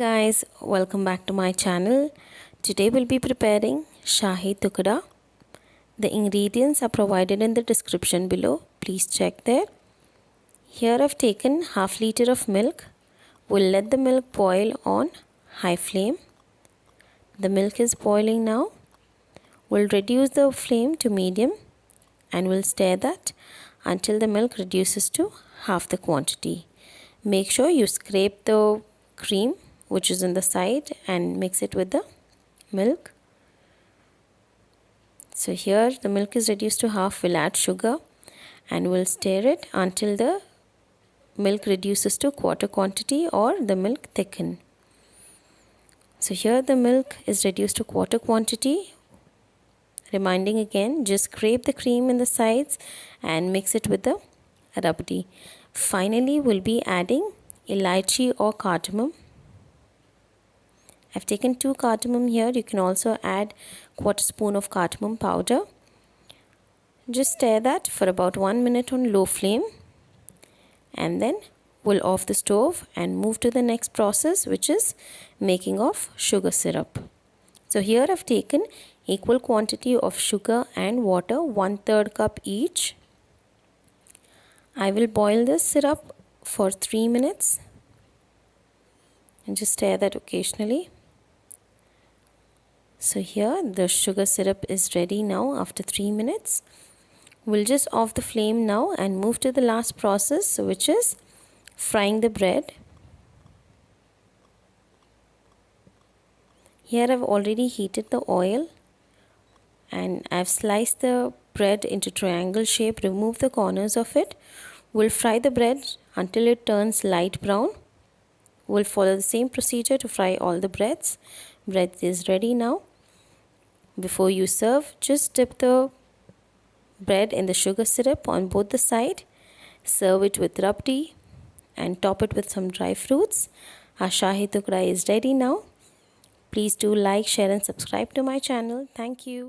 Guys, welcome back to my channel. Today we'll be preparing Shahi tukda. The ingredients are provided in the description below. Please check there. Here I've taken half liter of milk. We'll let the milk boil on high flame. The milk is boiling now. We'll reduce the flame to medium and we'll stir that until the milk reduces to half the quantity. Make sure you scrape the cream which is in the side and mix it with the milk. So here the milk is reduced to half. We'll add sugar and we'll stir it until the milk reduces to quarter quantity or the milk thicken. So here the milk is reduced to quarter quantity. Reminding again, just scrape the cream in the sides and mix it with the rabdi. Finally, we'll be adding Elaichi or cardamom. I've taken 2 cardamom here. You can also add quarter spoon of cardamom powder. Just stir that for about 1 minute on low flame. And then we'll off the stove and move to the next process, which is making of sugar syrup. So here I've taken equal quantity of sugar and water, 1/3 cup each. I will boil this syrup for 3 minutes and just stir that occasionally. So here the sugar syrup is ready now after 3 minutes. We'll just off the flame now and move to the last process, which is frying the bread. Here I've already heated the oil and I've sliced the bread into triangle shape. Remove the corners of it. We'll fry the bread until it turns light brown. We'll follow the same procedure to fry all the breads. Bread is ready now. Before you serve, just dip the bread in the sugar syrup on both the sides. Serve it with rabdi and top it with some dry fruits. Our Shahi tukda is ready now. Please do like, share and subscribe to my channel. Thank you.